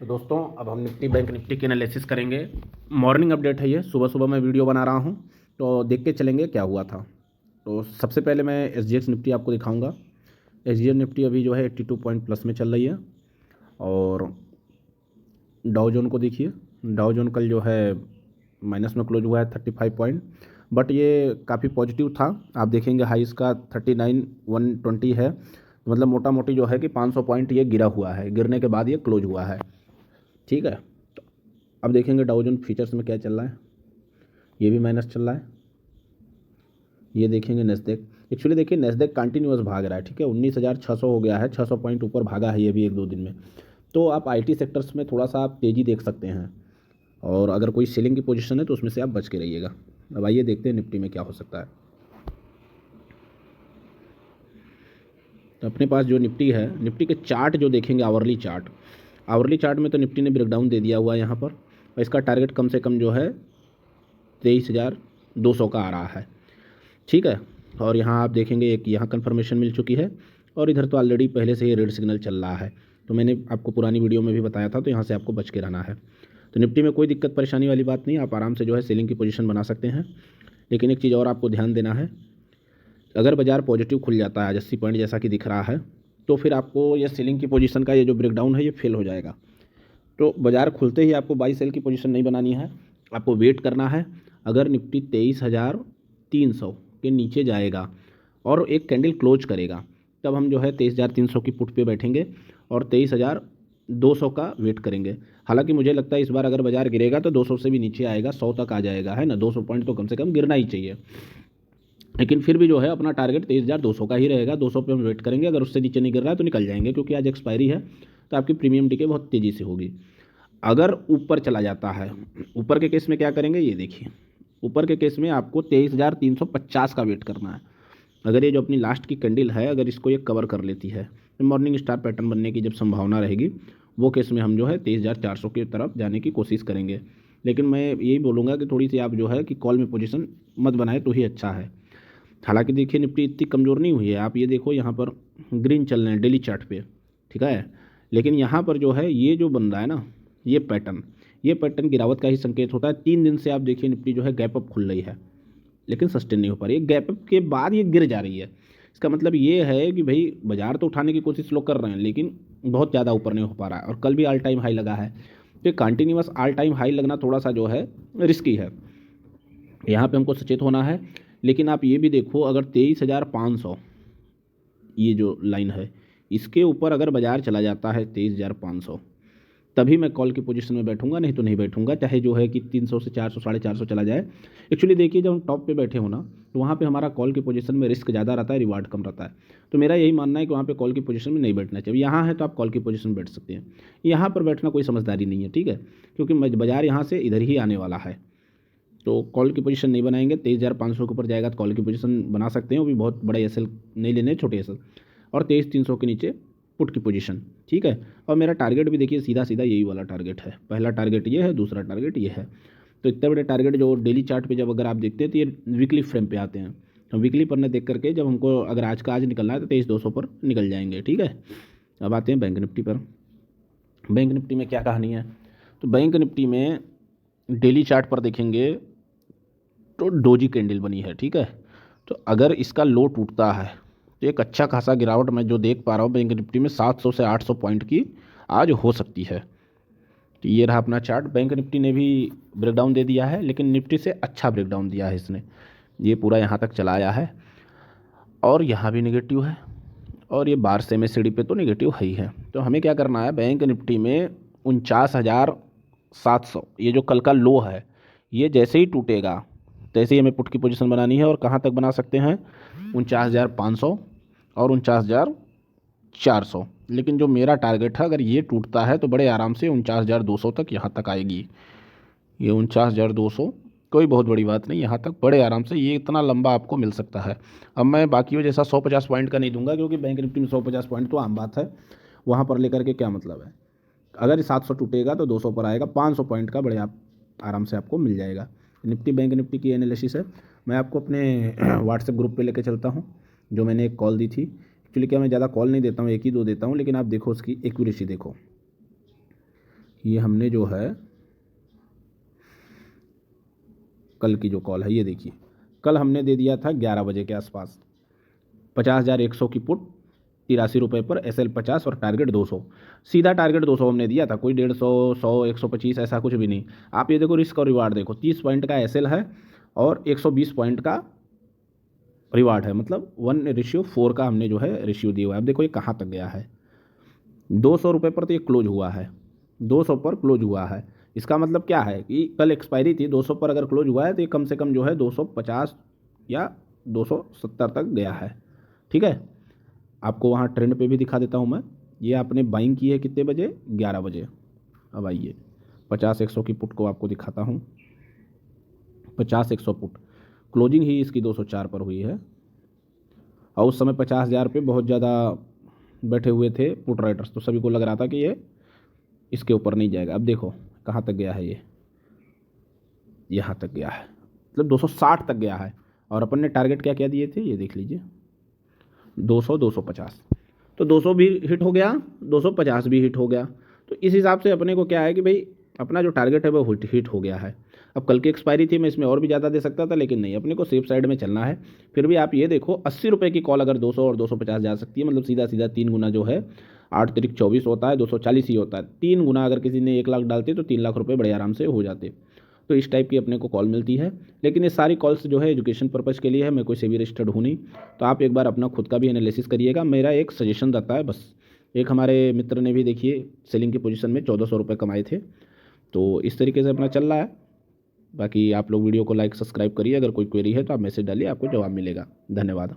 तो दोस्तों अब हम निफ्टी बैंक निफ्टी की एनालिसिस करेंगे। मॉर्निंग अपडेट है ये, सुबह सुबह मैं वीडियो बना रहा हूँ तो देख के चलेंगे क्या हुआ था। तो सबसे पहले मैं एसजीएक्स निफ्टी आपको दिखाऊंगा। एसजीएक्स निफ्टी अभी जो है 82 पॉइंट प्लस में चल रही है। और डाउ जोन को देखिए, डाउ जोन कल जो है माइनस में क्लोज हुआ है 35 पॉइंट, बट ये काफ़ी पॉजिटिव था। आप देखेंगे हाई इसका 39,120 है, मतलब मोटा मोटी जो है कि 500 पॉइंट ये गिरा हुआ है, गिरने के बाद ये क्लोज हुआ है। ठीक है, तो अब देखेंगे डाउ जोन फीचर्स में क्या चल रहा है। ये भी माइनस चल रहा है। ये देखेंगे नेस्डेक, एक्चुअली देखिए नेस्डेक कंटिन्यूअस भाग रहा है। ठीक है, 19,600 हो गया है, 600 पॉइंट ऊपर भागा है ये भी एक दो दिन में। तो आप आईटी सेक्टर्स में थोड़ा सा आप तेज़ी देख सकते हैं, और अगर कोई सेलिंग की पोजीशन है तो उसमें से आप बच के रहिएगा। अब आइए देखते हैं निफ्टी में क्या हो सकता है। तो अपने पास जो निफ्टी है, निफ्टी के चार्ट जो देखेंगे, आवरली चार्ट, आवरली चार्ट में तो निफ्टी ने ब्रेकडाउन दे दिया हुआ है यहाँ पर, और इसका टारगेट कम से कम जो है 23,200 का आ रहा है। ठीक है, और यहाँ आप देखेंगे एक यहाँ कन्फर्मेशन मिल चुकी है, और इधर तो ऑलरेडी पहले से ही रेड सिग्नल चल रहा है। तो मैंने आपको पुरानी वीडियो में भी बताया था, तो यहाँ से आपको बच के रहना है। तो निफ्टी में कोई दिक्कत परेशानी वाली बात नहीं, आप आराम से जो है सेलिंग की पोजीशन बना सकते हैं। लेकिन एक चीज़ और आपको ध्यान देना है, अगर बाजार पॉजिटिव खुल जाता है आज 80 पॉइंट जैसा कि दिख रहा है, तो फिर आपको ये सेलिंग की पोजीशन का ये जो ब्रेकडाउन है ये फेल हो जाएगा। तो बाजार खुलते ही आपको बाई सेल की पोजीशन नहीं बनानी है, आपको वेट करना है। अगर निफ्टी 23,300 के नीचे जाएगा और एक कैंडल क्लोज करेगा, तब हम जो है 23,300 की पुट पे बैठेंगे और 23,200 का वेट करेंगे। हालांकि मुझे लगता है इस बार अगर बाजार गिरेगा तो 200 से भी नीचे आएगा, 100 तक आ जाएगा, है ना। 200 पॉइंट तो कम से कम गिरना ही चाहिए। लेकिन फिर भी जो है अपना टारगेट 23,200 का ही रहेगा। 200 पे हम वेट करेंगे, अगर उससे नीचे नहीं गिर रहा है तो निकल जाएंगे, क्योंकि आज एक्सपायरी है तो आपकी प्रीमियम डीके बहुत तेज़ी से होगी। अगर ऊपर चला जाता है, ऊपर के केस में क्या करेंगे ये देखिए। ऊपर के केस में आपको 23,350 का वेट करना है। अगर ये जो अपनी लास्ट की कैंडल है, अगर इसको ये कवर कर लेती है, तो मॉर्निंग स्टार पैटर्न बनने की जब संभावना रहेगी, वो केस में हम जो है 23,400 की तरफ जाने की कोशिश करेंगे। लेकिन मैं यही बोलूँगा कि थोड़ी सी आप जो है कि कॉल में पोजीशन मत बनाए तो ही अच्छा है। हालांकि देखिए निफ्टी इतनी कमज़ोर नहीं हुई है, आप ये देखो यहाँ पर ग्रीन चल रहे हैं डेली चार्ट पे। ठीक है, लेकिन यहाँ पर जो है ये जो बन रहा है ना, ये पैटर्न गिरावट का ही संकेत होता है। 3 दिन से आप देखिए निफ्टी जो है गैप अप खुल रही है, लेकिन सस्टेन नहीं हो पा रही है। गैप अप के बाद ये गिर जा रही है। इसका मतलब ये है कि भाई बाजार तो उठाने की कोशिश लोग कर रहे हैं, लेकिन बहुत ज़्यादा ऊपर नहीं हो पा रहा है। और कल भी ऑल टाइम हाई लगा है, तो कंटिन्यूअस ऑल टाइम हाई लगना थोड़ा सा जो है रिस्की है, यहाँ पे हमको सचेत होना है। लेकिन आप ये भी देखो, अगर 23,500 ये जो लाइन है, इसके ऊपर अगर बाजार चला जाता है 23,500, तभी मैं कॉल की पोजीशन में बैठूंगा, नहीं तो नहीं बैठूंगा। चाहे जो है कि 300 से 400 450 चला जाए। एक्चुअली देखिए जब हम टॉप पे बैठे हो ना, तो वहाँ पे हमारा कॉल की पोजीशन में रिस्क ज़्यादा रहता है, रिवार्ड कम रहता है। तो मेरा यही मानना है कि वहाँ पे कॉल की पोजीशन में नहीं बैठना चाहिए। यहाँ है तो आप कॉल की पोजीशन में बैठ सकते हैं, यहाँ पर बैठना कोई समझदारी नहीं है। ठीक है, क्योंकि बाजार यहाँ से इधर ही आने वाला है, तो कॉल की पोजीशन नहीं बनाएंगे। 23,500 के ऊपर जाएगा तो कॉल की पोजीशन बना सकते हैं, वो भी बहुत बड़े एसएल नहीं लेने, छोटे एसएल। और 23,300 के नीचे पुट की पोजीशन। ठीक है, और मेरा टारगेट भी देखिए सीधा सीधा यही वाला टारगेट है। पहला टारगेट ये है, दूसरा टारगेट ये है। तो इतने बड़े टारगेट जो डेली चार्ट पे जब अगर आप देखते हैं तो ये वीकली फ्रेम पे आते हैं। हम वीकली पर न देख करके जब हमको अगर आज का आज निकलना है तो 23,200 पर निकल जाएंगे। ठीक है, अब आते हैं बैंक निफ्टी पर। बैंक निफ्टी में क्या कहानी है, तो बैंक निफ्टी में डेली चार्ट पर देखेंगे तो डोजी कैंडल बनी है। ठीक है, तो अगर इसका लो टूटता है तो एक अच्छा खासा गिरावट मैं जो देख पा रहा हूँ बैंक निफ्टी में 700 से 800 पॉइंट की आज हो सकती है। तो ये रहा अपना चार्ट। बैंक निफ्टी ने भी ब्रेकडाउन दे दिया है, लेकिन निफ्टी से अच्छा ब्रेकडाउन दिया है इसने। ये पूरा यहाँ तक चला आया है, और यहाँ भी निगेटिव है, और ये बार से में सीढ़ी पे तो निगेटिव है ही है। तो हमें क्या करना है, बैंक निफ्टी में 49,700 ये जो कल का लो है, ये जैसे ही टूटेगा तैसे ही हमें पुट की पोजीशन बनानी है। और कहाँ तक बना सकते हैं, 49,500 और 49,400। लेकिन जो मेरा टारगेट है, अगर ये टूटता है तो बड़े आराम से 49,200 तक यहाँ तक आएगी। ये 49,200 कोई बहुत बड़ी बात नहीं, यहाँ तक बड़े आराम से ये इतना लंबा आपको मिल सकता है। अब मैं बाकियों जैसा 150 पॉइंट का नहीं दूंगा, क्योंकि बैंक निफ्टी में 150 पॉइंट तो आम बात है, वहाँ पर लेकर के क्या मतलब है। अगर 700 टूटेगा तो 200 पर आएगा, 500 पॉइंट का बड़े आप आराम से आपको मिल जाएगा। निफ्टी बैंक निफ्टी की एनालिसिस है। मैं आपको अपने व्हाट्सएप ग्रुप पे लेके चलता हूँ, जो मैंने एक कॉल दी थी। एक्चुअली क्या मैं ज़्यादा कॉल नहीं देता हूँ, एक ही दो देता हूँ, लेकिन आप देखो उसकी एक्यूरेसी देखो। ये हमने जो है कल की जो कॉल है, ये देखिए कल हमने दे दिया था 11 बजे के आसपास 50,100 की पुट 83 रुपये पर, SL 50 और टारगेट 200। सीधा टारगेट 200 हमने दिया था, कोई 150, 100, 125 ऐसा कुछ भी नहीं। आप ये देखो रिस्क और रिवार्ड देखो, 30 पॉइंट का SL है और 120 पॉइंट का रिवार्ड है, मतलब 1:4 का हमने जो है रेशियो दिया हुआ है। अब देखो ये कहाँ तक गया है, 200 रुपये पर तो ये क्लोज हुआ है, 200 पर क्लोज हुआ है। इसका मतलब क्या है कि कल एक्सपायरी थी, 200 पर अगर क्लोज हुआ है तो ये कम से कम जो है 250 या 270 तक गया है। ठीक है, आपको वहाँ ट्रेंड पे भी दिखा देता हूँ मैं। ये आपने बाइंग की है कितने बजे, 11 बजे। अब आइए 50-100 की पुट को आपको दिखाता हूँ। 50-100 पुट क्लोजिंग ही इसकी 204 पर हुई है और उस समय 50,000 पे बहुत ज़्यादा बैठे हुए थे पुट राइटर्स, तो सभी को लग रहा था कि ये इसके ऊपर नहीं जाएगा। अब देखो कहाँ तक गया है, ये यहाँ तक गया है, मतलब 260 तक गया है। और अपन ने टारगेट क्या क्या दिए थे, ये देख लीजिए 200, 250, तो 200 भी हिट हो गया, 250 भी हिट हो गया। तो इस हिसाब से अपने को क्या है कि भाई अपना जो टारगेट है वो हिट हो गया है। अब कल की एक्सपायरी थी, मैं इसमें और भी ज़्यादा दे सकता था, लेकिन नहीं, अपने को सेफ साइड में चलना है। फिर भी आप ये देखो 80 रुपये की कॉल अगर 200 और 250 जा सकती है, मतलब सीधा सीधा 3 गुना जो है 8 तिरिक 24 होता है, 240 ही होता है। 3 गुना अगर किसी ने 1 लाख डालते तो 3 लाख रुपये बड़े आराम से हो जाते। तो इस टाइप की अपने को कॉल मिलती है, लेकिन ये सारी कॉल्स जो है एजुकेशन पर्पज़ के लिए है, मैं कोई सेबी रजिस्टर्ड हूँ नहीं। तो आप एक बार अपना खुद का भी एनालिसिस करिएगा, मेरा एक सजेशन रहता है बस। एक हमारे मित्र ने भी देखिए सेलिंग की पोजीशन में 1400 रुपये कमाए थे, तो इस तरीके से अपना चल रहा है। बाकी आप लोग वीडियो को लाइक सब्सक्राइब करिए, अगर कोई क्वेरी है तो आप मैसेज डालिए, आपको जवाब मिलेगा। धन्यवाद।